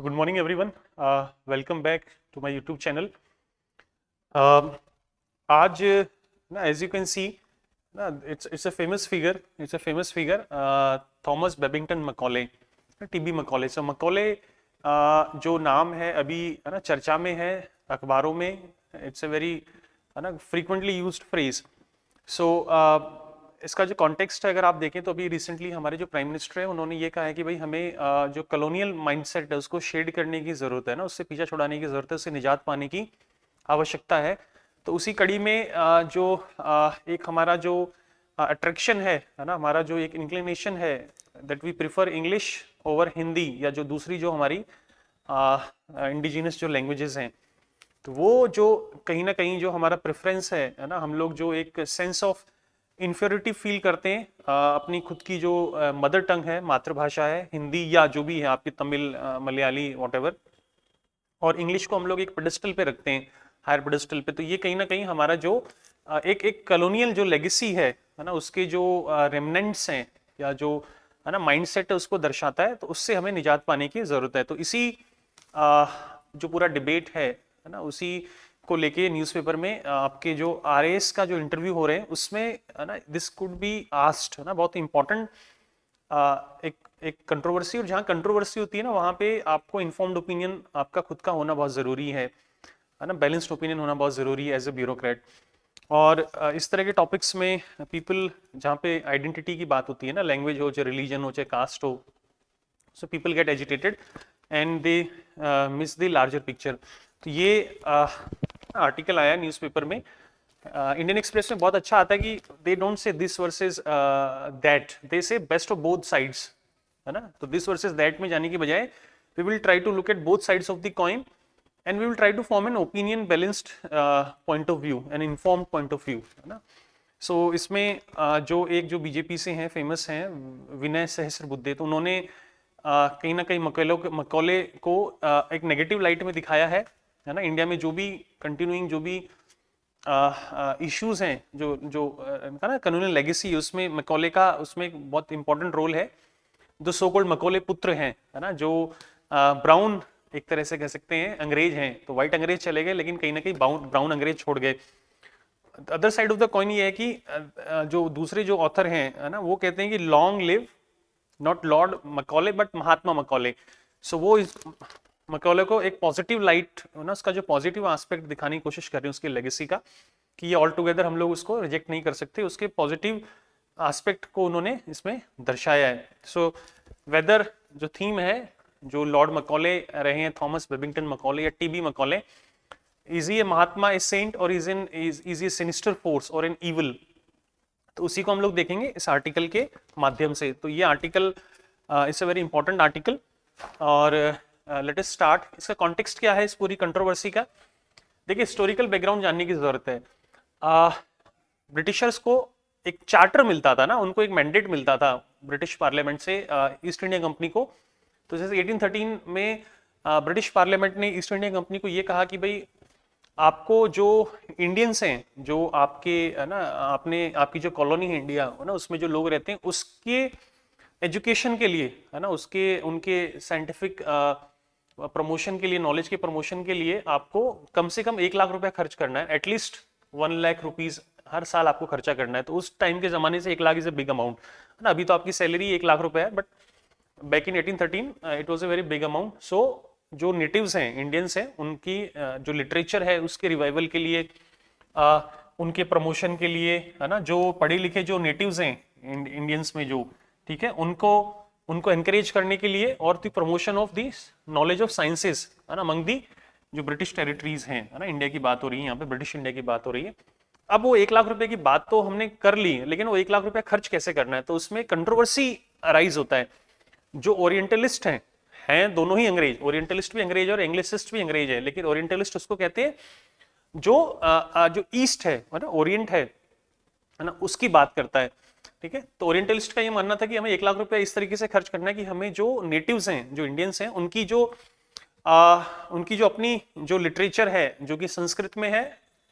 Good morning, everyone. Welcome back to my YouTube channel. आज ना as you can see ना it's a famous figure Thomas Babington Macaulay, TB Macaulay. So Macaulay जो नाम है अभी है ना चर्चा में है अखबारों में. इट्स अ वेरी है ना फ्रीक्वेंटली यूज्ड फ्रेज. सो इसका जो कॉन्टेक्स्ट है अगर आप देखें तो अभी रिसेंटली हमारे जो प्राइम मिनिस्टर है उन्होंने ये कहा है कि भाई हमें जो कॉलोनियल माइंडसेट है उसको शेड करने की जरूरत है ना, उससे पीछा छुड़ाने की जरूरत है, उससे निजात पाने की आवश्यकता है. तो उसी कड़ी में जो एक हमारा जो अट्रैक्शन है ना, हमारा जो एक इंक्लिनेशन है that we prefer English over Hindi या जो दूसरी जो हमारी इंडिजिनस जो लैंग्वेजेस हैं, तो वो जो कहीं ना कहीं जो हमारा प्रेफरेंस है ना, हम लोग जो एक सेंस ऑफ इन्फेरिटी फील करते हैं अपनी खुद की जो मदर टंग है, मातृभाषा है, हिंदी या जो भी है आपकी तमिल, मलयाली, वॉटेवर, और इंग्लिश को हम लोग एक पेडेस्टल पे रखते हैं, हायर पेडेस्टल पे. तो ये कहीं ना कहीं हमारा जो एक कॉलोनियल जो लेगेसी है ना, उसके जो रेमनेंट्स हैं या जो है ना माइंडसेट है उसको दर्शाता है. तो उससे हमें निजात पाने की जरूरत है. तो इसी जो पूरा डिबेट है ना, उसी को लेके न्यूज़पेपर में आपके जो आरएएस का जो इंटरव्यू हो रहे हैं उसमें है ना दिस कुड बी आस्क्ड है ना, बहुत इंपॉर्टेंट एक एक कंट्रोवर्सी. और जहाँ कंट्रोवर्सी होती है ना वहाँ पे आपको इन्फॉर्म्ड ओपिनियन आपका खुद का होना बहुत ज़रूरी है ना, बैलेंस्ड ओपिनियन होना बहुत ज़रूरी है एज ए ब्यूरोक्रेट. और इस तरह के टॉपिक्स में पीपल जहाँ पे आइडेंटिटी की बात होती है ना, लैंग्वेज हो चाहे रिलीजन हो चाहे कास्ट हो, so people get agitated and they miss the larger picture. तो ये आर्टिकल आया न्यूज़पेपर में, इंडियन एक्सप्रेस में बहुत अच्छा आता है कि they don't say this versus that, they say best of both sides है ना. तो दिस वर्सेस दैट में जाने की बजाय we will try to look at both sides of the coin and we will try to form an opinion balanced point of view, an informed point of view है ना. सो इसमें जो BJP से हैं, फेमस हैं, विनय सहस्रबुद्धे, तो उन्होंने कहीं ना कहीं मकौले को एक नेगेटिव लाइट में दिखाया है ना. इंडिया में जो भी कंटिन्यूइंग जो भी इश्यूज हैं, जो जो ना कॉलोनियल लेगेसी, उसमें मकौले का उसमें एक बहुत इंपॉर्टेंट रोल है. जो सो कॉल्ड मकौले पुत्र हैं है ना, जो ब्राउन एक तरह से कह सकते हैं अंग्रेज हैं, तो व्हाइट अंग्रेज चले गए लेकिन कहीं ना कहीं ब्राउन अंग्रेज छोड़ गए. Other side of the coin ये है कि जो दूसरे जो ऑथर हैं है ना, वो कहते हैं कि long live not lord Macaulay but Mahatma Macaulay. So वो मकौले को एक पॉजिटिव लाइट ना, उसका जो पॉजिटिव एस्पेक्ट दिखाने की कोशिश कर रहे हैं उसकी लेगेसी का, कि ये ऑल टुगेदर हम लोग उसको रिजेक्ट नहीं कर सकते, उसके पॉजिटिव एस्पेक्ट को उन्होंने इसमें दर्शाया है. सो वेदर जो थीम है, जो लॉर्ड मकौले रहे हैं, थॉमस बेबिंगटन मकौले या TB Macaulay, is he a mahatma, a saint, और इज ही सिनिस्टर फोर्स और एन इविल, तो उसी को हम लोग देखेंगे इस आर्टिकल के माध्यम से. तो ये article it's a very important article. और लेट अस स्टार्ट. इसका कॉन्टेक्स्ट क्या है इस पूरी कंट्रोवर्सी का? देखिए, हिस्टोरिकल बैकग्राउंड जानने की जरूरत है. ब्रिटिशर्स को एक चार्टर मिलता था ना, उनको एक मैंडेट मिलता था ब्रिटिश पार्लियामेंट से ईस्ट इंडिया कंपनी को. तो जैसे 1813 में ब्रिटिश पार्लियामेंट ने ईस्ट इंडिया कंपनी को ये कहा कि भाई आपको जो इंडियंस हैं, जो आपके है ना, आपकी जो कॉलोनी है इंडिया है ना, उसमें जो लोग रहते हैं उसके एजुकेशन के लिए है ना, उसके उनके साइंटिफिक प्रमोशन के लिए, नॉलेज के प्रमोशन के लिए आपको कम से कम 1 लाख रुपया खर्च करना है. एटलीस्ट 1 लाख रुपीज हर साल आपको खर्चा करना है. तो उस टाइम के जमाने से 1 lakh is a big amount है ना. अभी तो आपकी सैलरी 1 लाख रुपए है, but back in 1813 it was a very big amount. So जो नेटिव्स हैं, इंडियंस हैं, उनकी जो लिटरेचर है उसके रिवाइवल के लिए, उनके प्रमोशन के लिए है ना, जो पढ़े लिखे जो नेटिव्स हैं इंडियंस में जो, ठीक है, उनको एनकरेज करने के लिए, और the promotion of the knowledge of sciences है ना अमंग दी जो ब्रिटिश टेरिटरीज हैं है ना. इंडिया की बात हो रही है यहाँ पे, ब्रिटिश इंडिया की बात हो रही है. अब वो 1 लाख रुपए की बात तो हमने कर ली, लेकिन वो 1 लाख रुपया खर्च कैसे करना है, तो उसमें कंट्रोवर्सी अराइज होता है. जो ओरिएंटलिस्ट हैं दोनों ही अंग्रेज, ओरिएंटलिस्ट भी अंग्रेज और इंग्लिसिस्ट भी अंग्रेज है, लेकिन ओरिएंटलिस्ट उसको कहते हैं जो ईस्ट है ना, ओरिएंट है ना, उसकी बात करता है. ठीक है, तो ओरिएंटलिस्ट का ये मानना था कि हमें 1 लाख रुपया इस तरीके से खर्च करना है कि हमें जो नेटिव्स हैं, जो इंडियंस हैं, उनकी जो अपनी जो लिटरेचर है जो कि संस्कृत में है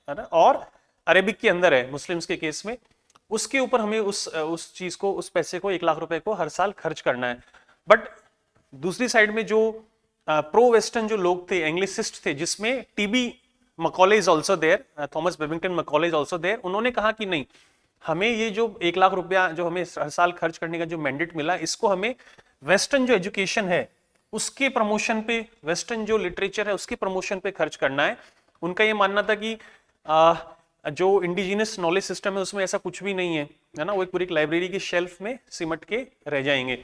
ना, और अरेबिक के अंदर है मुस्लिम्स के केस में, उसके ऊपर हमें उस चीज को, उस पैसे को, 1 लाख रुपए को हर साल खर्च करना है. बट दूसरी साइड में जो प्रो वेस्टर्न जो लोग थे, एंग्लिसिस्ट थे, जिसमें TB Macaulay is also there, Thomas Babington Macaulay is also there. उन्होंने कहा कि नहीं, हमें ये जो 1 लाख रुपया जो हमें हर साल खर्च करने का जो मैंडेट मिला, इसको हमें वेस्टर्न जो एजुकेशन है उसके प्रमोशन पे, वेस्टर्न जो लिटरेचर है उसके प्रमोशन पे खर्च करना है। उनका ये मानना था कि जो इंडिजिनस नॉलेज सिस्टम है उसमें ऐसा कुछ भी नहीं है ना, वो एक पूरी लाइब्रेरी की शेल्फ में सिमट के रह जाएंगे।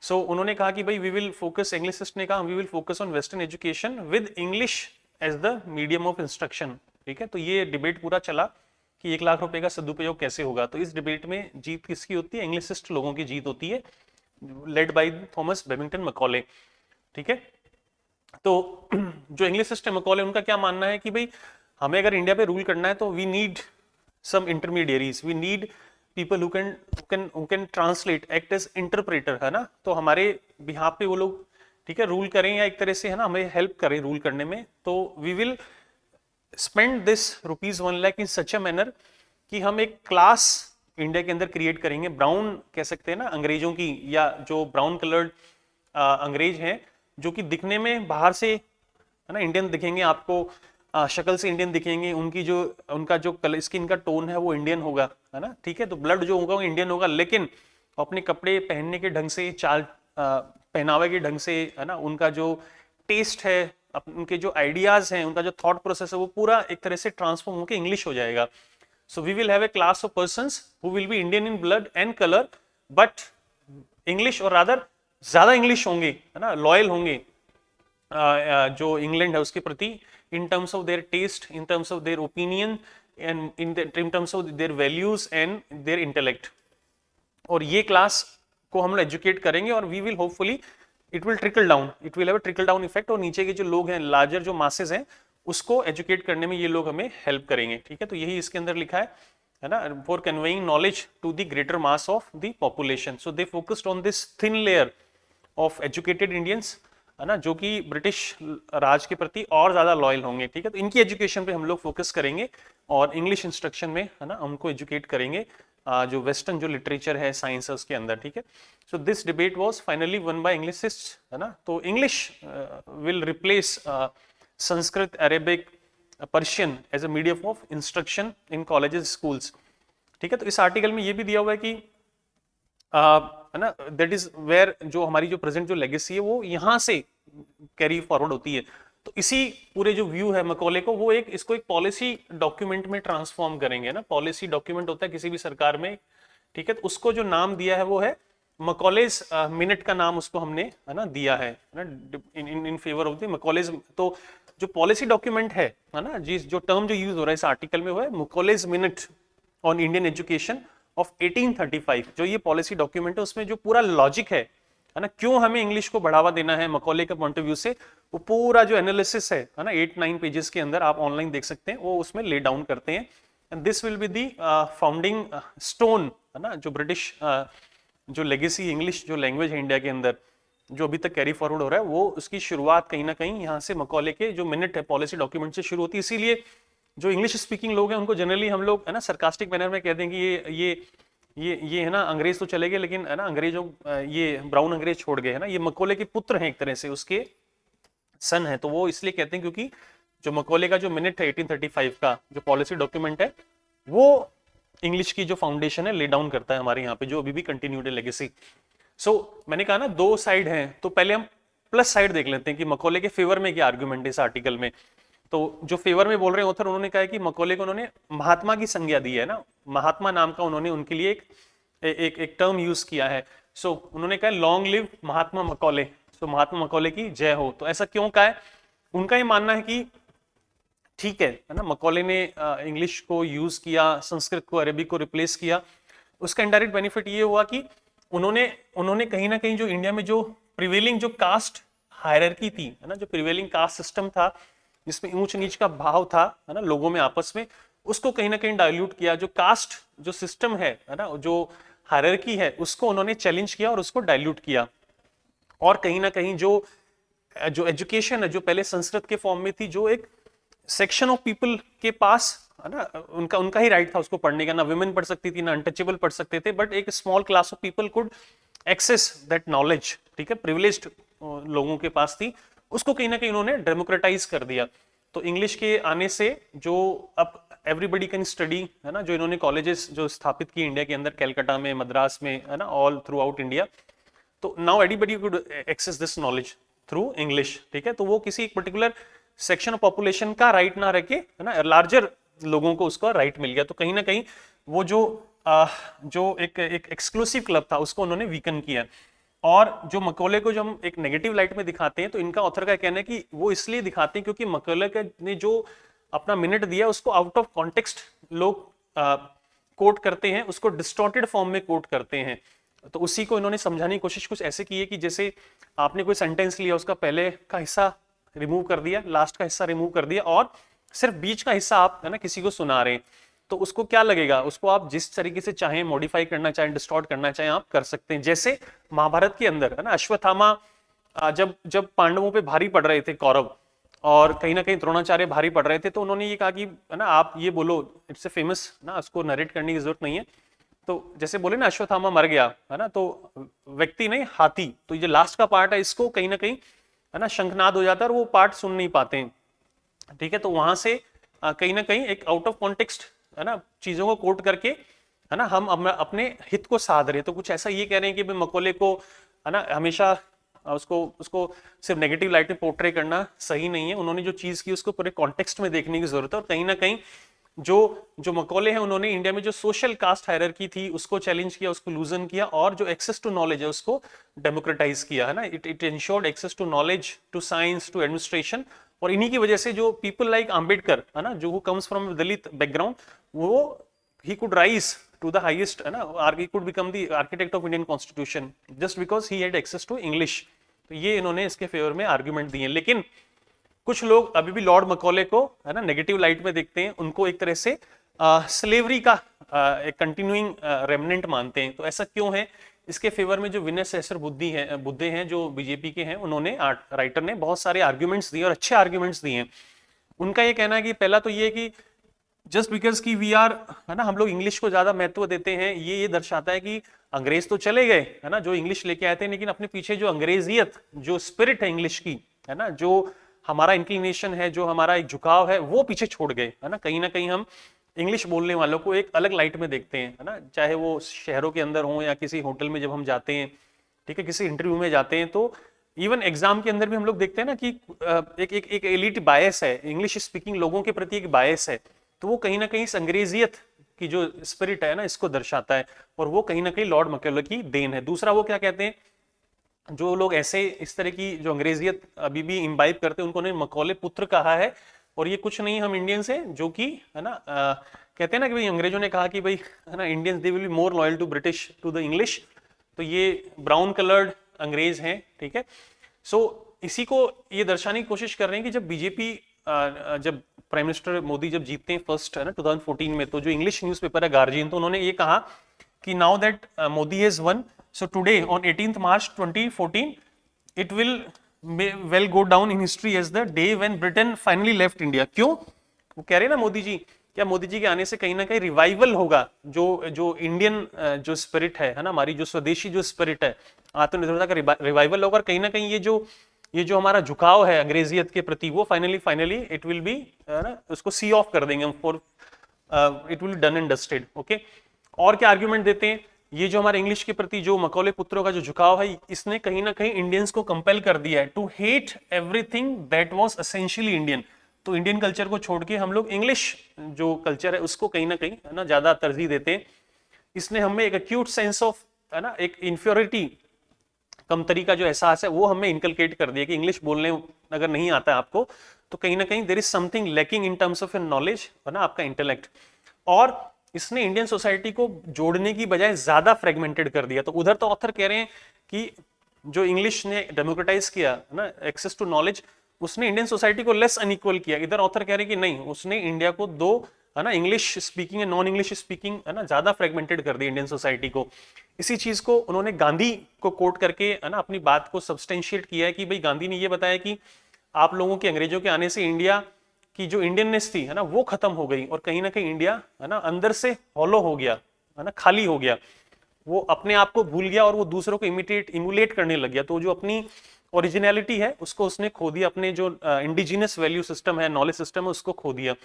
सो उन्होंने कहा कि भाई वी विल फोकस, इंग्लिसिस्ट ने कहा we will focus on western education with English as the medium of instruction. ठीक है, तो ये डिबेट पूरा चला कि 1 लाख रुपए का सदुपयोग कैसे होगा। तो इस डिबेट में जीत किसकी होती है? इंग्लिसिस्ट लोगों की जीत होती है, लेड बाय थॉमस बेबिंगटन मकॉले। ठीक है, तो जो इंग्लिसिस्ट है मकॉले, उनका क्या मानना है कि भाई हमें अगर इंडिया पे रूल करना है तो we need some intermediaries, we need people who can translate, act as interpreter, है ना। तो हमारे बिहाफ पे वो लोग, ठीक है, रूल करें या एक तरह से, है ना, हमें हेल्प करें रूल करने में। तो we will spend this ₹1 lakh in such a manner कि हम एक क्लास इंडिया के अंदर क्रिएट करेंगे, ब्राउन कह सकते हैं ना अंग्रेजों की, या जो ब्राउन कलर्ड अंग्रेज हैं, जो कि दिखने में बाहर से, है ना, इंडियन दिखेंगे आपको, शक्ल से इंडियन दिखेंगे, उनका जो कलर स्किन का टोन है वो इंडियन होगा, है ना। ठीक है, तो ब्लड जो होगा वो इंडियन होगा, लेकिन अपने कपड़े पहनने के ढंग से, चाल पहनावे के ढंग से, है ना, उनका जो टेस्ट है, उनके जो आइडियाज हैं, उनका जो थॉट प्रोसेस है, वो पूरा एक तरह से ट्रांसफॉर्म होकर इंग्लिश हो जाएगा। So we will have a class of persons who will be Indian in blood and color, but English, और rather ज्यादा इंग्लिश होंगे, है ना, लॉयल होंगे जो इंग्लैंड है उसके प्रति, in terms of their taste, in terms of their opinion, and in terms of their values and their intellect. और ये क्लास को हम लोग एजुकेट करेंगे, और we will hopefully it will trickle down, it will have a trickle down effect, और नीचे के जो लोग हैं, लार्जर जो मासेस हैं, उसको एजुकेट करने में ये लोग हमें हेल्प करेंगे। ठीक है, तो यही इसके अंदर लिखा है ना, for conveying knowledge to the greater mass of the population. So they focused on this thin layer of educated Indians, है ना, जो कि ब्रिटिश राज के प्रति और ज्यादा लॉयल होंगे। ठीक है, तो इनकी एजुकेशन पे हम लोग फोकस करेंगे, और इंग्लिश इंस्ट्रक्शन में, है ना, हमको एजुकेट करेंगे जो वेस्टर्न जो लिटरेचर है, साइंस है, उसके अंदर। ठीक है, so this debate was finally won by Anglicist, है ना। तो English will replace Sanskrit, Arabic, Persian as a medium of instruction in colleges, schools. ठीक है, तो इस आर्टिकल में ये भी दिया हुआ है कि है ना, दैट इज वेयर जो हमारी जो प्रेजेंट जो लेगेसी है वो यहाँ से कैरी फॉरवर्ड होती है। तो इसी पूरे जो व्यू है मकॉले को, वो इसको एक पॉलिसी डॉक्यूमेंट में ट्रांसफॉर्म करेंगे ना। पॉलिसी डॉक्यूमेंट होता है किसी भी सरकार में, ठीक है, तो उसको जो नाम दिया है वो है मकॉलेज मिनट का नाम उसको हमने, है ना, दिया है ना, इन फेवर ऑफ द मकॉलेज। तो जो पॉलिसी डॉक्यूमेंट है ना, जिस जो टर्म जो यूज हो रहा है इस आर्टिकल में, वो है Macaulay's minute on Indian education of 1835। जो ये पॉलिसी डॉक्यूमेंट है उसमें जो पूरा लॉजिक है ना, क्यों हमें इंग्लिश को बढ़ावा देना है मकॉले का पॉइंट ऑफ व्यू से, वो पूरा जो एनालिसिस है ना, 8-9 पेजेस के अंदर आप ऑनलाइन देख सकते हैं, वो उसमें ले डाउन करते हैं। And this will be the founding stone, है ना, जो ब्रिटिश जो लेगेसी इंग्लिश जो लैंग्वेज है इंडिया के अंदर, जो अभी तक कैरी फॉरवर्ड हो रहा है, वो उसकी शुरुआत कहीं ना कहीं यहाँ से मकॉले के जो मिनट है पॉलिसी डॉक्यूमेंट से शुरू होती है। इसीलिए जो इंग्लिश स्पीकिंग लोग हैं उनको जनरली हम लोग, है ना, सरकास्टिक मैनर में कहते हैं कि ये है ना, अंग्रेज तो चले गए, लेकिन है ना, अंग्रेजों ये ब्राउन अंग्रेज छोड़ गए, है ना, ये मकॉले के पुत्र हैं, एक तरह से उसके सन है। तो वो इसलिए कहते हैं क्योंकि जो मकॉले का जो मिनट है 1835 का जो पॉलिसी डॉक्यूमेंट है, वो इंग्लिश की जो फाउंडेशन है ले डाउन करता है हमारे यहाँ पे, जो अभी भी कंटिन्यूड है लेगेसी। सो मैंने कहा ना, दो साइड हैं, तो पहले हम प्लस साइड देख लेते हैं कि मकॉले के फेवर में क्या आर्गुमेंट है इस आर्टिकल में। तो जो फेवर में बोल रहे हैं ऑथर, उन्होंने कहा है कि मकॉले को उन्होंने महात्मा की संज्ञा दी है ना, महात्मा नाम का उन्होंने उनके लिए एक टर्म यूज किया है। सो उन्होंने कहा लॉन्ग लिव महात्मा मकॉले, सो महात्मा मकॉले की जय हो। तो ऐसा क्यों कहा है? उनका ये मानना है कि ठीक है ना, मकॉले ने इंग्लिश को यूज किया, संस्कृत को, अरेबिक को रिप्लेस किया, उसका इनडायरेक्ट बेनिफिट ये हुआ कि उन्होंने कहीं ना कहीं जो इंडिया में जो प्रिवेलिंग जो कास्ट हायरार्की थी, है ना, जो प्रिवेलिंग कास्ट सिस्टम था जिसमें ऊंच नीच का भाव था, है ना, लोगों में आपस में, उसको कहीं ना कहीं डाइल्यूट किया। जो कास्ट जो सिस्टम है ना, जो हायरार्की है, उसको उन्होंने चैलेंज किया और उसको डाइल्यूट किया। और कहीं ना कहीं जो एजुकेशन है, जो पहले संस्कृत के फॉर्म में थी, जो एक सेक्शन ऑफ पीपल के पास, है ना, उनका ही राइट था उसको पढ़ने का, ना विमेन पढ़ सकती थी, ना अनटचेबल पढ़ सकते थे, बट एक small class of people could access that knowledge. ठीक है, प्रिविलेज्ड लोगों के पास थी, उसको कहीं ना कहीं उन्होंने डेमोक्रेटाइज कर दिया। तो इंग्लिश के आने से जो अब एवरीबडी कैन स्टडी, है ना, जो इन्होंने कॉलेजेस जो स्थापित किए इंडिया के अंदर, कैलकाटा में, मद्रास में, है ना, ऑल थ्रू आउट इंडिया, तो now everybody could access this knowledge through English, ठीक है। तो वो किसी एक पर्टिकुलर सेक्शन ऑफ पॉपुलेशन का राइट ना रखे, है ना, लार्जर लोगों को उसका राइट मिल गया। तो कहीं ना कहीं वो जो एक एक्सक्लूसिव क्लब था उसको उन्होंने वीकन किया। और जो मकौले को जो हम एक नेगेटिव लाइट में दिखाते हैं, तो इनका ऑथर का कहना है कि वो इसलिए दिखाते हैं क्योंकि मकौले ने जो अपना मिनट दिया उसको आउट ऑफ कॉन्टेक्स्ट लोग कोट करते हैं, उसको डिस्टॉर्टेड फॉर्म में कोट करते हैं। तो उसी को इन्होंने समझाने की कोशिश कुछ ऐसे की है कि जैसे आपने कोई सेंटेंस लिया, उसका पहले का हिस्सा रिमूव कर दिया, लास्ट का हिस्सा रिमूव कर दिया, और सिर्फ बीच का हिस्सा आप, है ना, किसी को सुना रहे हैं, तो उसको क्या लगेगा, उसको आप जिस तरीके से चाहें मॉडिफाई करना चाहें, डिस्टॉर्ट करना चाहें, आप कर सकते हैं। जैसे महाभारत के अंदर, है ना, अश्वत्थामा जब पांडवों पे भारी पड़ रहे थे कौरव, और कहीं ना कहीं द्रोणाचार्य भारी पड़ रहे थे, तो उन्होंने ये कहा कि, है ना, आप ये बोलो, इट्स ए फेमस ना, उसको नरेट करने की जरूरत नहीं है। तो जैसे बोले ना, अश्वत्थामा मर गया, है ना, तो व्यक्ति नहीं हाथी, तो ये लास्ट का पार्ट है, इसको कहीं ना कहीं, है ना, शंखनाद हो जाता है और वो पार्ट सुन नहीं पाते हैं, ठीक है। तो वहां से कहीं ना कहीं एक आउट ऑफ कॉन्टेक्स्ट, है ना, चीजों को कोट करके, है ना, हम अपने हित को साध रहे हैं। तो कुछ ऐसा ये कह रहे हैं कि भाई मकौले को, है ना, हमेशा उसको उसको सिर्फ नेगेटिव लाइट में पोर्ट्रे करना सही नहीं है। उन्होंने जो चीज की उसको पूरे कॉन्टेक्स्ट में देखने की जरूरत है। और कहीं ना कहीं जो मकौले हैं, उन्होंने इंडिया में जो सोशल कास्ट हायरार्की थी उसको चैलेंज किया, उसको लूजन किया, और जो एक्सेस टू नॉलेज है उसको डेमोक्रेटाइज किया, है ना। It ensured access to knowledge, to science, to administration. और इन्हीं की वजह से जो पीपल लाइक आम्बेडकर, है ना, जो कम्स फ्रॉम दलित बैकग्राउंड, वो he could rise to the highest, है ना, he could become the architect of Indian Constitution just because he had access to English। तो ये इन्होंने इसके फेवर में आर्गुमेंट दिए। लेकिन कुछ लोग अभी भी लॉर्ड मकौले को, है ना, नेगेटिव लाइट में देखते हैं, उनको एक तरह से स्लेवरी का एक कंटिन्यूइंग रेमनेंट मानते हैं। तो ऐसा क्यों है? इसके फेवर में जो विनय सहस्त्रबुद्धे बुद्धे हैं जो बीजेपी के हैं, उन्होंने राइटर ने बहुत सारे आर्ग्यूमेंट्स दिए और अच्छे आर्ग्यूमेंट्स दिए हैं। उनका ये कहना है कि पहला तो ये कि जस्ट बिकॉज की वी आर, है ना, हम लोग इंग्लिश को ज्यादा महत्व देते हैं, ये दर्शाता है कि अंग्रेज तो चले गए, है ना, जो इंग्लिश लेके आए थे, लेकिन अपने पीछे जो अंग्रेजियत, जो स्पिरिट है इंग्लिश की, है ना, जो हमारा इंक्लिनेशन है, जो हमारा एक झुकाव है, वो पीछे छोड़ गए, है ना। कहीं ना कहीं हम इंग्लिश बोलने वालों को एक अलग लाइट में देखते हैं, है ना, चाहे वो शहरों के अंदर हो या किसी होटल में जब हम जाते हैं, ठीक है, किसी इंटरव्यू में जाते हैं, तो इवन एग्जाम के अंदर भी हम लोग देखते हैं ना कि एक एलिट बायस है, इंग्लिश स्पीकिंग लोगों के प्रति एक बायस है। तो वो कहीं ना कहीं इस अंग्रेजियत की जो स्पिरिट है ना, इसको दर्शाता है, और वो कहीं ना कहीं लॉर्ड मकौले की देन है। दूसरा वो क्या कहते हैं, जो लोग ऐसे इस तरह की जो अंग्रेजियत अभी भी इम्बाइब करते हैं, उनको उन्होंने मकौले पुत्र कहा है। और ये कुछ नहीं हम इंडियंस हैं जो कि, है ना, कहते हैं ना कि भाई अंग्रेजों ने कहा कि भाई, है ना, Indians they will be more loyal to British to the English. तो ये ब्राउन कलर्ड अंग्रेज हैं, ठीक है। सो इसी को ये दर्शाने की कोशिश कर रहे हैं कि जब बीजेपी, जब प्राइम मिनिस्टर मोदी जब जीतते हैं फर्स्ट, है ना, 2014 में, तो जो इंग्लिश न्यूज़पेपर है गार्जियन, तो उन्होंने ये कहा कि now that Modi has won, so today on 18th March 2014 it will well go down in history as the day when Britain finally left India. क्यों? वो कह रहे हैं ना मोदी जी, क्या मोदी जी के आने से कहीं ना कहीं रिवाइवल होगा, जो इंडियन जो स्पिरिट है ना, हमारी जो स्वदेशी जो स्पिरिट है, आत्मनिर्भरता का रिवाइवल होगा। और कहीं ना कहीं ये जो हमारा झुकाव है अंग्रेजियत के प्रति, वो फाइनली इट विल बी, ना, उसको सी ऑफ कर देंगे हम, for it will done and dusted. Okay, और क्या आर्ग्यूमेंट देते हैं, ये जो हमारे इंग्लिश के प्रति जो मकौले पुत्रों का जो झुकाव है, इसने कहीं ना कहीं इंडियंस को कंपेल कर दिया है to hate everything that was essentially Indian. तो इंडियन कल्चर को छोड़ के हम लोग इंग्लिश जो कल्चर है उसको कहीं ना कहीं, है ना, ज्यादा तरजीह देते हैं। इसने हमें एक एक्यूट सेंस ऑफ, है ना, एक इंफीरियरिटी, कमतरी का जो एहसास है, वो हमें इनकलकेट कर दिया कि इंग्लिश बोलने अगर नहीं आता है आपको, तो कहीं ना कहीं there is something lacking in terms of your knowledge, है ना, आपका इंटेलेक्ट। और इसने इंडियन सोसाइटी को जोड़ने की बजाय ज्यादा फ्रेगमेंटेड कर दिया। तो उधर तो ऑथर कह रहे हैं कि जो इंग्लिश ने डेमोक्रेटाइज किया, है ना, एक्सेस टू नॉलेज, उसने इंडियन सोसाइटी को लेस अनइक्वल किया। इधर ऑथर कह रहे हैं कि नहीं, उसने इंडिया को दो, है ना, English speaking and non English speaking, है ना, ज्यादा फ्रेगमेंटेड कर दिया इंडियन सोसाइटी को। इसी चीज को उन्होंने गांधी को कोट करके, है ना, अपनी बात को सब्सटेंशिएट किया है कि भाई गांधी ने ये बताया कि आप लोगों के अंग्रेजों के आने से इंडिया की जो इंडियननेस थी, है ना, वो खत्म हो गई, और कहीं ना कहीं इंडिया, है ना, अंदर से हॉलो हो गया, है ना, खाली हो गया, वो अपने आप को भूल गया और वो दूसरों को इमुलेट करने लग गया। तो जो अपनी ओरिजिनलिटी है उसको उसने खो दिया, अपने जो इंडिजिनस वैल्यू सिस्टम है, नॉलेज सिस्टम है, उसको खो दिया।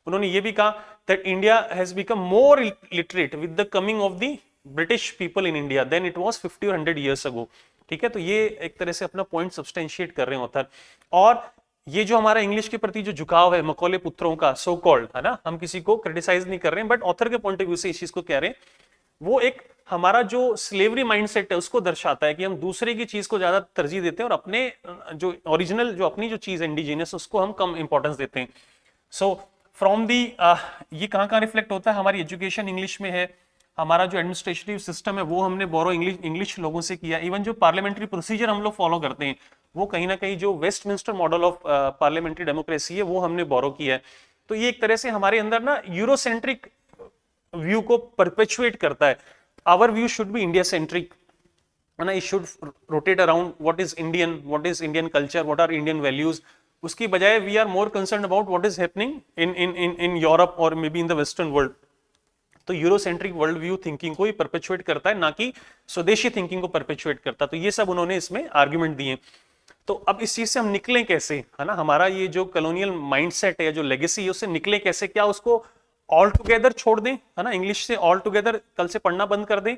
उन्होंने ये भी कहा that India has become more literate with the coming of the British people in India then it was 50 और 100 ईयर्स अगो। ठीक है, तो ये एक तरह से अपना पॉइंट सब्सटेंशिएट कर रहे हैं ऑथर। और ये जो हमारा इंग्लिश के प्रति जो झुकाव है मकौले पुत्रों का, सो कॉल्ड, है ना, हम किसी को क्रिटिसाइज नहीं कर रहे हैं, बट ऑथर के पॉइंट ऑफ व्यू से इस चीज को कह रहे हैं, वो एक हमारा जो स्लेवरी माइंडसेट है उसको दर्शाता है कि हम दूसरे की चीज को ज्यादा तरजीह देते हैं और अपने जो ओरिजिनल, जो अपनी जो चीज है इंडिजिनस, उसको हम कम इंपॉर्टेंस देते हैं। सो फ्रॉम दी ये कहाँ रिफ्लेक्ट होता है, हमारी एजुकेशन इंग्लिश में है, हमारा जो एडमिनिस्ट्रेटिव सिस्टम है वो हमने बोरो इंग्लिश लोगों से किया, इवन जो पार्लियामेंट्री प्रोसीजर हम लोग फॉलो करते हैं वो कहीं ना कहीं जो Westminster model of parliamentary democracy है वो हमने बोरो किया है। तो ये एक तरह से हमारे अंदर ना यूरोसेंट्रिक व्यू को परपेचुएट करता है। Our view should be India centric, है ना, it should rotate around what is Indian culture, what are Indian values. उसकी बजाय we are more concern about what is happening in Europe और maybe in the western world. तो Eurocentric world view thinking को ही perpetuate करता है, ना कि स्वदेशी थिंकिंग को परपेचुएट करता। तो ये सब उन्होंने इसमें आर्ग्यूमेंट दिए। तो अब इस चीज से हम निकलें कैसे, है ना, हमारा ये जो कॉलोनियल माइंडसेट है, जो लेगेसी है, उससे निकले कैसे? क्या उसको ऑल टुगेदर छोड़ दें, है ना, इंग्लिश से ऑल टुगेदर कल से पढ़ना बंद कर दें,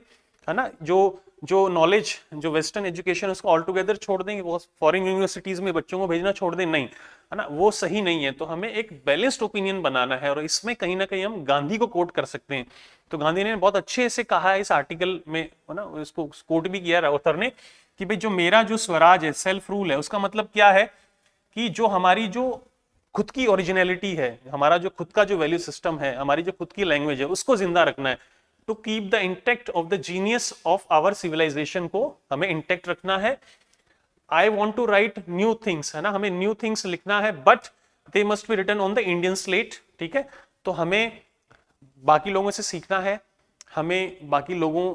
है ना, जो नॉलेज, जो वेस्टर्न एजुकेशन उसको ऑल टुगेदर छोड़ दें, वो फॉरेन यूनिवर्सिटीज में बच्चों को भेजना छोड़ दें? नहीं, है ना, वो सही नहीं है। तो हमें एक बैलेंस्ड ओपिनियन बनाना है और इसमें कहीं ना कहीं हम गांधी को कोट कर सकते हैं। तो गांधी ने बहुत अच्छे से कहा है इस आर्टिकल में, है ना, इसको कोट भी किया ऑथर ने कि भाई जो मेरा जो स्वराज है, सेल्फ रूल है, उसका मतलब क्या है कि जो हमारी जो खुद की ओरिजिनलिटी है, हमारा जो खुद का जो वैल्यू सिस्टम है, हमारी जो खुद की लैंग्वेज है, उसको जिंदा रखना है। To keep the intact of the genius of our civilization को हमें इंटेक्ट रखना है। I want to write new things, है ना, हमें न्यू थिंग्स लिखना है, but they must be written on the Indian slate. ठीक है, तो हमें बाकी लोगों से सीखना है, हमें बाकी लोगों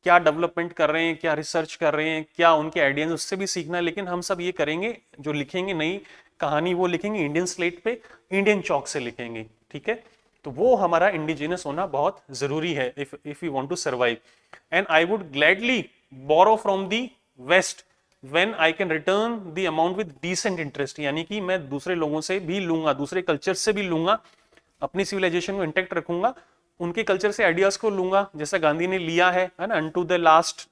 क्या डेवलपमेंट कर रहे हैं, क्या रिसर्च कर रहे हैं, क्या उनके आइडियाज, उससे भी सीखना है। लेकिन हम सब ये करेंगे, जो लिखेंगे नई कहानी वो लिखेंगे इंडियन स्लेट पे, इंडियन चौक से लिखेंगे। ठीक है, तो वो हमारा इंडिजिनस होना बहुत जरूरी है if you want to survive. And I would gladly borrow from the west when I can return the amount with decent interest, यानी कि मैं दूसरे लोगों से भी लूंगा, दूसरे कल्चर से भी लूंगा, अपनी सिविलाइजेशन को इंटेक्ट रखूंगा, उनके कल्चर से आइडियाज को लूंगा, जैसा गांधी ने लिया है ना, अनटू द लास्ट,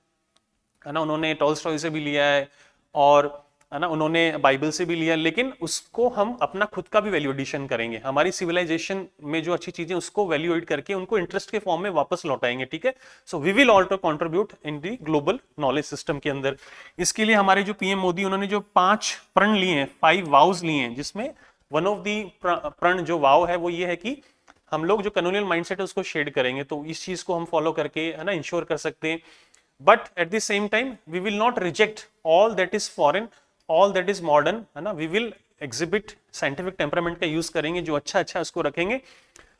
है ना, उन्होंने टॉल्स्टॉय से भी लिया है और, है ना, उन्होंने बाइबल से भी लिया, लेकिन उसको हम अपना खुद का भी वैल्यू एडिशन करेंगे, हमारी सिविलाइजेशन में जो अच्छी चीजें उसको वैल्यू एड करके उनको इंटरेस्ट के फॉर्म में वापस लौटाएंगे। ठीक है, so we will also contribute in the global knowledge system के अंदर। इसके लिए हमारे जो पीएम मोदी, उन्होंने जो 5 प्रण लिए हैं, 5 वाउज लिए हैं, जिसमें वन ऑफ दी प्रण जो वाव है वो ये है कि हम लोग जो कॉलोनियल माइंडसेट है उसको शेड करेंगे। तो इस चीज को हम फॉलो करके, है ना, इंश्योर कर सकते हैं। But at the same time we will not reject all that is foreign, all that is modern, है ना, we will exhibit scientific temperament का यूज करेंगे, जो अच्छा अच्छा उसको रखेंगे,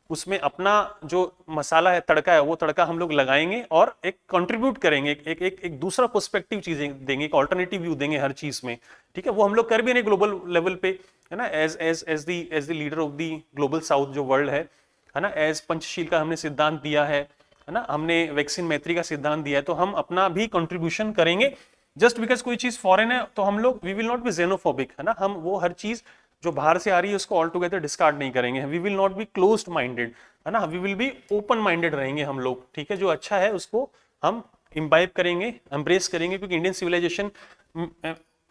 उसमें अपना जो मसाला है, तड़का है, वो तड़का हम लोग लगाएंगे और एक कंट्रीब्यूट करेंगे, एक दूसरा पर्सपेक्टिव चीजें देंगे, एक ऑल्टरनेटिव व्यू देंगे हर चीज में। ठीक है, वो हम लोग कर भी नहीं ग्लोबल लेवल पे, है ना, as the leader of the global south जो वर्ल्ड है ना, एज पंचशील का हमने सिद्धांत दिया है ना, हमने वैक्सीन मैत्री का सिद्धांत दिया है, तो हम अपना भी कंट्रीब्यूशन करेंगे। जस्ट बिकॉज कोई चीज फॉरेन है तो हम लोग we will not be xenophobic, है ना, हम वो हर चीज जो बाहर से आ रही है उसको ऑल टुगेदर डिस्कार्ड नहीं करेंगे। We will not be closed minded, है ना, we will be open minded रहेंगे हम लोग। ठीक है, जो अच्छा है उसको हम इम्बाइब करेंगे, एम्ब्रेस करेंगे, क्योंकि इंडियन सिविलाइजेशन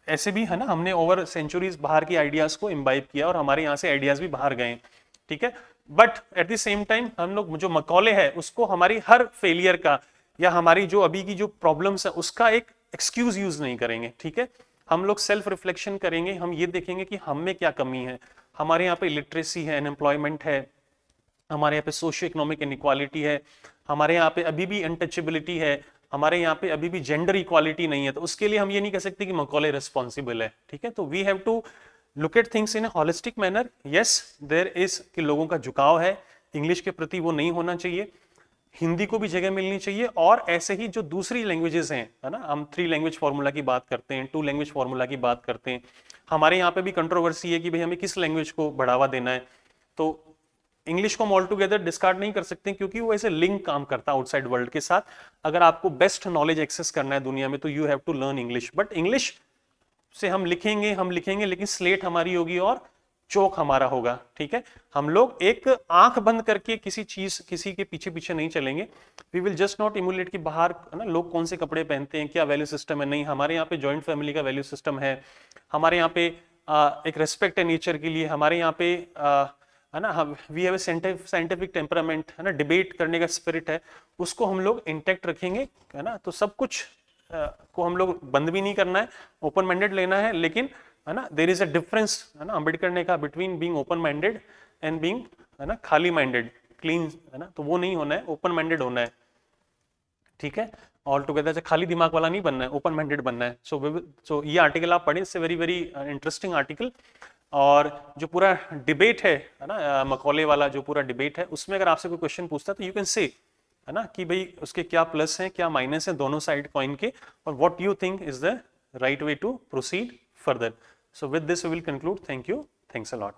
ऐसे भी, है ना, हमने ओवर सेंचुरीज बाहर की आइडियाज को इम्बाइब किया और हमारे यहाँ से आइडियाज भी बाहर गए। ठीक है, but at the same time हम लोग जो मकौले है उसको हमारी हर फेलियर का या हमारी जो अभी की जो प्रॉब्लम्स है उसका एक एक्सक्यूज यूज नहीं करेंगे। ठीक है, हम लोग सेल्फ रिफ्लेक्शन करेंगे, हम ये देखेंगे कि हम में क्या कमी है। हमारे यहाँ पे लिटरेसी है, अनएम्प्लॉयमेंट है, हमारे यहाँ पे सोशियो इकोनॉमिक इनइक्वालिटी है, हमारे यहाँ पे अभी भी अनटचेबिलिटी है, हमारे यहाँ पे अभी भी जेंडर इक्वालिटी नहीं है। तो उसके लिए हम ये नहीं कह सकते कि मकौले रिस्पॉन्सिबल है। ठीक है, तो we have to look at things in a holistic manner. Yes, there is कि लोगों का झुकाव है इंग्लिश के प्रति, वो नहीं होना चाहिए, हिंदी को भी जगह मिलनी चाहिए। और ऐसे ही जो दूसरी लैंग्वेजेस हैं, है ना, हम 3 लैंग्वेज फॉर्मूला की बात करते हैं, 2 लैंग्वेज फॉर्मूला की बात करते हैं, हमारे यहाँ पे भी कंट्रोवर्सी है कि भाई हमें किस लैंग्वेज को बढ़ावा देना है। तो इंग्लिश को हम ऑल टुगेदर डिस्कार्ड नहीं कर सकते, क्योंकि वो ऐसे लिंक काम करता है आउटसाइड वर्ल्ड के साथ। अगर आपको बेस्ट नॉलेज एक्सेस करना है दुनिया में तो you have to learn English, but English से हम लिखेंगे लेकिन स्लेट हमारी होगी और चौक हमारा होगा, ठीक है। हम लोग एक आंख बंद करके किसी चीज किसी के पीछे पीछे नहीं चलेंगे। We will just not emulate कि बाहर है ना लोग कौन से कपड़े पहनते हैं, क्या वैल्यू सिस्टम है। नहीं, हमारे यहाँ पे जॉइंट फैमिली का वैल्यू सिस्टम है, हमारे यहाँ पे एक रेस्पेक्ट है नेचर के लिए, हमारे यहाँ पे है ना हम we have a scientific temperament, है ना, डिबेट करने का स्पिरिट है, उसको हम लोग इंटैक्ट रखेंगे, है ना। तो सब कुछ को हम लोग बंद भी नहीं करना है, ओपन माइंडेड लेना है, लेकिन है ना देयर इज अ डिफरेंस, है ना, अम्बेडकर ने कहा between being open minded and being, है ना, खाली माइंडेड, क्लीन, है ना। तो वो नहीं होना है, ओपन माइंडेड होना है, ठीक है। ऑल टुगेदर से खाली दिमाग वाला नहीं बनना है, ओपन माइंडेड बनना है। सो ये आर्टिकल आप पढ़ें, इससे वेरी वेरी इंटरेस्टिंग आर्टिकल। और जो पूरा डिबेट है ना मकौले वाला जो पूरा डिबेट है, उसमें अगर आपसे कोई क्वेश्चन पूछता है तो यू कैन से, है ना, कि भाई उसके क्या प्लस हैं क्या माइनस हैं दोनों साइड कॉइन के, और what you think is the right way to proceed further. So with this we will conclude. Thank you, thanks a lot.